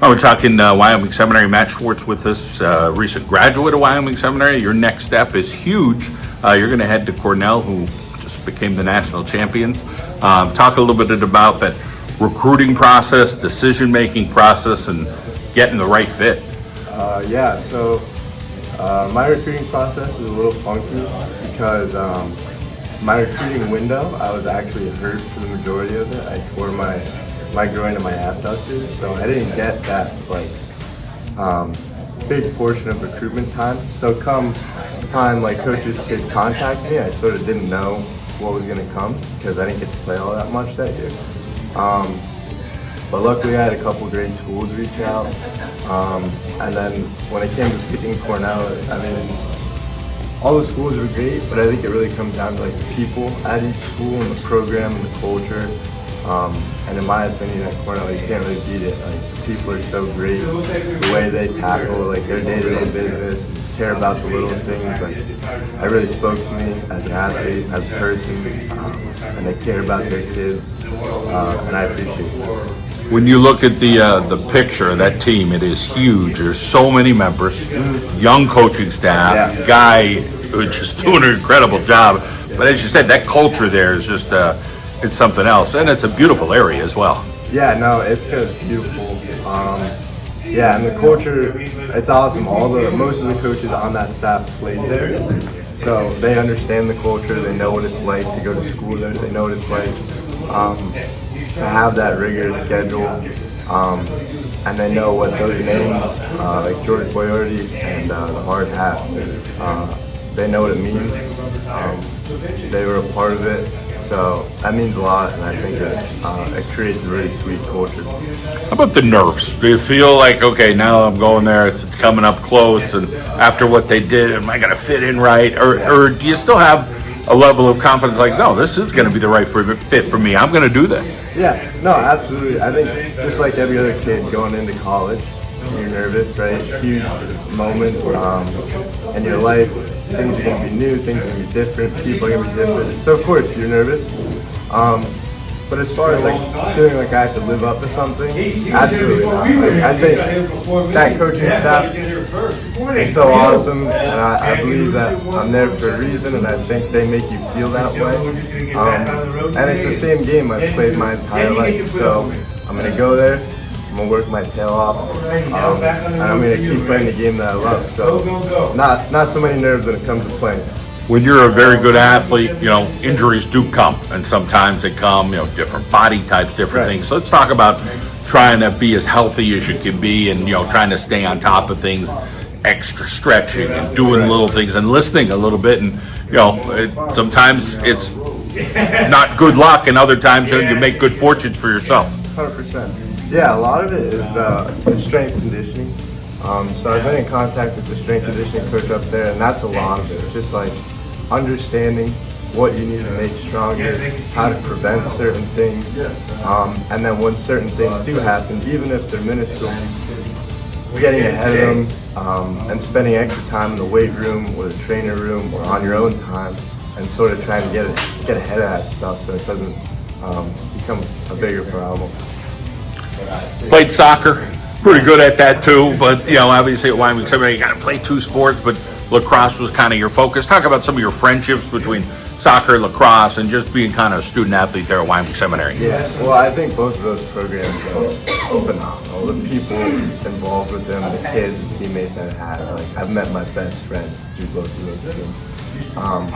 Oh, we're talking Wyoming Seminary. Matt Swartz with us, recent graduate of Wyoming Seminary. Your next step is huge. You're going to head to Cornell, who just became the national champions. Talk a little bit about that recruiting process, decision-making process, and getting the right fit. My recruiting process was a little funky because my recruiting window, I was actually hurt for the majority of it. I tore my groin and my abductor, so I didn't get that big portion of recruitment time. So come time coaches could contact me, I sort of didn't know what was going to come because I didn't get to play all that much that year. But luckily I had a couple great schools reach out, and then when it came to picking Cornell, I mean, all the schools were great, but I think it really comes down to the people at each school and the program and the culture. And in my opinion, at Cornell, you can't really beat it. The people are so great. The way they tackle their day-to-day business, care about the little things. It really spoke to me as an athlete, as a person, and they care about their kids, and I appreciate it. When you look at the picture of that team, it is huge. There's so many members, young coaching staff, guy who's just doing an incredible job. But as you said, that culture there is just it's something else, and it's a beautiful area as well. Yeah, no, it's beautiful. And the culture, it's awesome. Most of the coaches on that staff played there, so they understand the culture. They know what it's like to go to school there. They know what it's like to have that rigorous schedule, and they know what those names, like George Boyardi and the hard hat, they know what it means. They were a part of it. So that means a lot, and I think it creates a really sweet culture. How about the nerves? Do you feel like, okay, now I'm going there, it's coming up close, and after what they did, am I going to fit in right? Or do you still have a level of confidence like, no, this is going to be the right fit for me, I'm going to do this? Yeah, no, absolutely. I think just like every other kid going into college, you're nervous, right? Huge moment in your life. Things are going to be new, things are going to be different, people are going to be different. So of course you're nervous. But as far as feeling like I have to live up to something, absolutely not. I think that coaching staff is so awesome, and I believe that I'm there for a reason, and I think they make you feel that way. And it's the same game I've played my entire life, so I'm going to go there. I'm gonna work my tail off, and I'm gonna keep playing the game that I love. So, not so many nerves when it comes to playing. When you're a very good athlete, injuries do come, and sometimes they come, different body types, different things. So let's talk about trying to be as healthy as you can be, and trying to stay on top of things, extra stretching and doing little things and listening a little bit. And sometimes it's not good luck, and other times you make good fortunes for yourself. 100%. Yeah, a lot of it is the strength conditioning. So I've been in contact with the strength conditioning coach up there, and that's a lot of it. Just understanding what you need to make stronger, how to prevent certain things, and then when certain things do happen, even if they're minuscule, getting ahead of them and spending extra time in the weight room or the trainer room or on your own time, and sort of trying to get ahead of that stuff so it doesn't become a bigger problem. Played soccer, pretty good at that too, but obviously at Wyoming Seminary you got to play two sports, but lacrosse was kind of your focus. Talk about some of your friendships between soccer, lacrosse, and just being kind of a student athlete there at Wyoming Seminary. Yeah, well, I think both of those programs are phenomenal. The people involved with them, the kids, the teammates I've had, I've met my best friends through both of those teams. And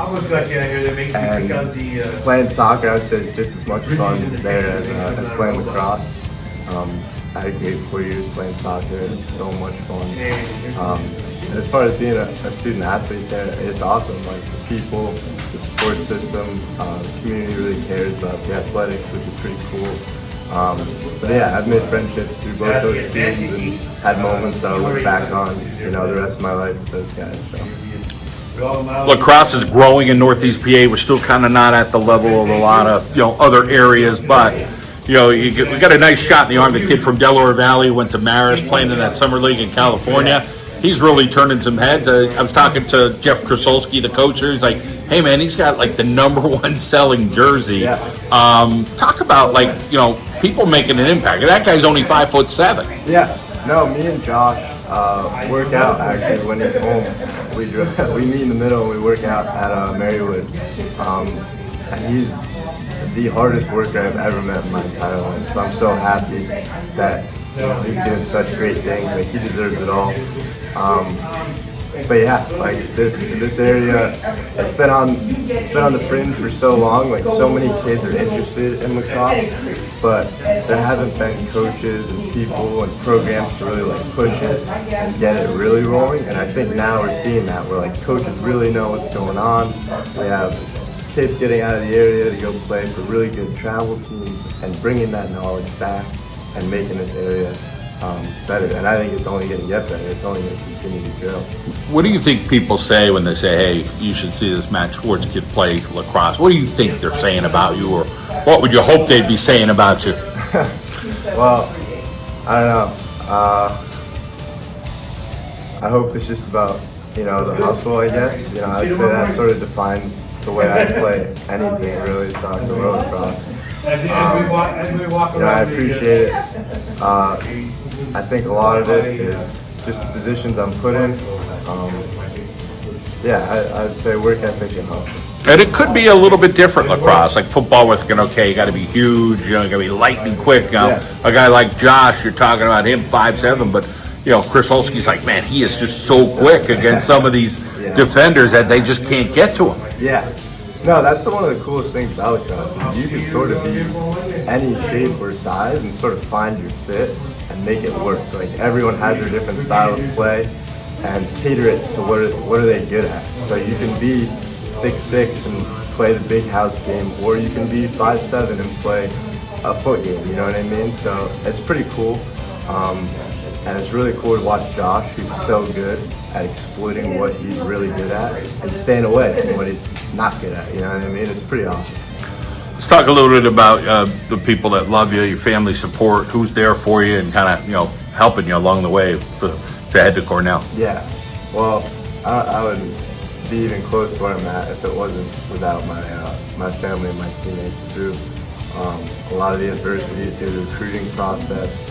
playing soccer, I would say, is just as much fun there as playing lacrosse. I had a great 4 years playing soccer. It was so much fun. And as far as being a student athlete there, it's awesome. The people, the support system, the community really cares about the athletics, which is pretty cool. But yeah, I've made friendships through both those teams and had moments that I'll look back on, the rest of my life with those guys. So. Lacrosse is growing in Northeast PA. We're still kind of not at the level of a lot of other areas, but we got a nice shot in the arm. The kid from Delaware Valley went to Marist, playing in that summer league in California. He's really turning some heads. I was talking to Jeff Krasolski, the coach here. He's like, hey man, he's got the #1 selling jersey. Talk about people making an impact. That guy's only 5'7". Yeah, No, me and Josh work out actually when he's home. We meet in the middle and we work out at Marywood. And he's the hardest worker I've ever met in my entire life. So I'm so happy that he's doing such great things. Like, he deserves it all. But yeah, like this area, it's been on the fringe for so long. Like, so many kids are interested in lacrosse, but there haven't been coaches and people and programs to really like push it and get it really rolling. And I think now we're seeing that, where like coaches really know what's going on. We have kids getting out of the area to go play for really good travel teams and bringing that knowledge back and making this area better. And I think it's only going to get better. It's only going to continue to grow. What do you think people say when they say, hey, you should see this Matt Swartz kid play lacrosse? What do you think they're saying about you, or what would you hope they'd be saying about you? Well, I don't know. I hope it's just about, the hustle, I guess. I'd say that sort of defines the way I play anything, really, soccer or lacrosse. I appreciate it. I think a lot of it is just the positions I'm put in. I'd say work ethic and hustle. And it could be a little bit different lacrosse, like football with, you got to be huge, you got to be lightning quick. A guy like Josh, you're talking about him 5'7", but Chris Olski's like, man, he is just so quick against some of these defenders that they just can't get to him. Yeah. No, that's one of the coolest things about lacrosse, is you can sort of be any shape or size and sort of find your fit and make it work. Like, everyone has their different style of play and cater it to what are they good at. So you can be 6'6" and play the big house game, or you can be 5'7" and play a foot game, you know what I mean? So it's pretty cool. And it's really cool to watch Josh, who's so good at exploiting what he's really good at and staying away from what he's not good at, you know what I mean? It's pretty awesome. Let's talk a little bit about the people that love you, your family support, who's there for you and kind of, helping you along the way to head to Cornell. Yeah, well, I wouldn't be even close to where I'm at if it wasn't without my family and my teammates through a lot of the adversity through the recruiting process.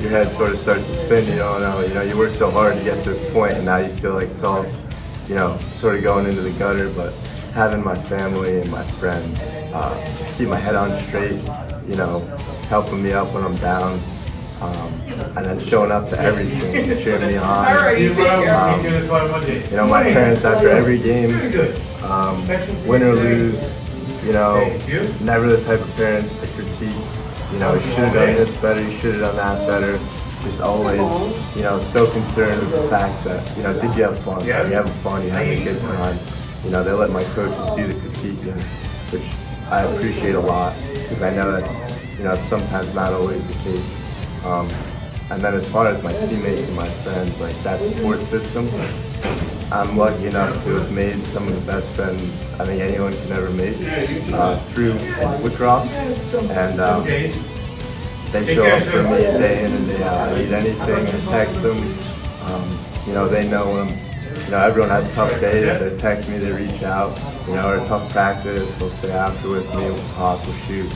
Your head sort of starts to spin. You don't know. You work so hard to get to this point, and now you feel like it's all, sort of going into the gutter. But having my family and my friends just keep my head on straight, helping me up when I'm down, and then showing up to everything, cheering me on. My parents after every game, win or lose. Never the type of parents to critique. You should have done this better, you should have done that better. Just always, so concerned with the fact that, did you have fun? Are you having fun? You having a good time? They let my coaches do the critiquing, which I appreciate a lot, because I know that's, sometimes not always the case. And then as far as my teammates and my friends, like, that support system, I'm lucky enough to have made some of the best friends I think anyone can ever make through lacrosse, and they show up for me day in and day out. I need anything, I text them. They know when everyone has tough days. They text me, they reach out. Or a tough practice, they'll stay after with me, we'll talk, we'll shoot.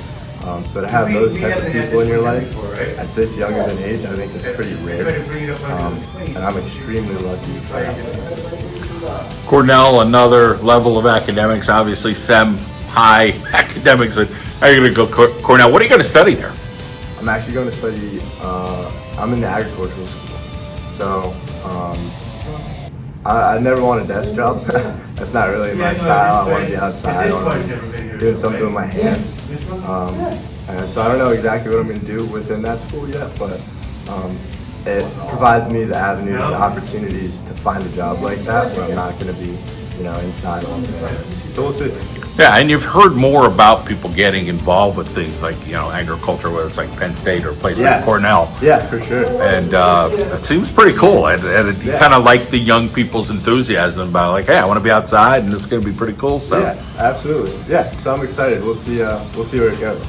So to have those type of people in your life at this young of an age, I think is pretty rare, and I'm extremely lucky to have. Cornell, another level of academics, obviously SEM high academics, but how are you going to go Cornell? What are you going to study there? I'm actually going to study, I'm in the agricultural school, so I never want a desk job. That's not really my style. I want to be outside. I want to be doing something with my hands. And so I don't know exactly what I'm going to do within that school yet, but it provides me the avenue, the opportunities to find a job like that where I'm not going to be, inside all the time. So we'll see. Yeah, and you've heard more about people getting involved with things like, agriculture, whether it's like Penn State or a place like Cornell. Yeah, for sure. And it seems pretty cool. And you kind of like the young people's enthusiasm about, like, hey, I want to be outside, and this is going to be pretty cool. So. Yeah, absolutely. Yeah, so I'm excited. We'll see where it goes.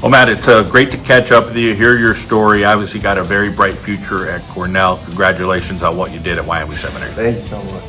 Well, Matt, it's great to catch up with you, hear your story. Obviously, got a very bright future at Cornell. Congratulations on what you did at Wyoming Seminary. Thank you so much.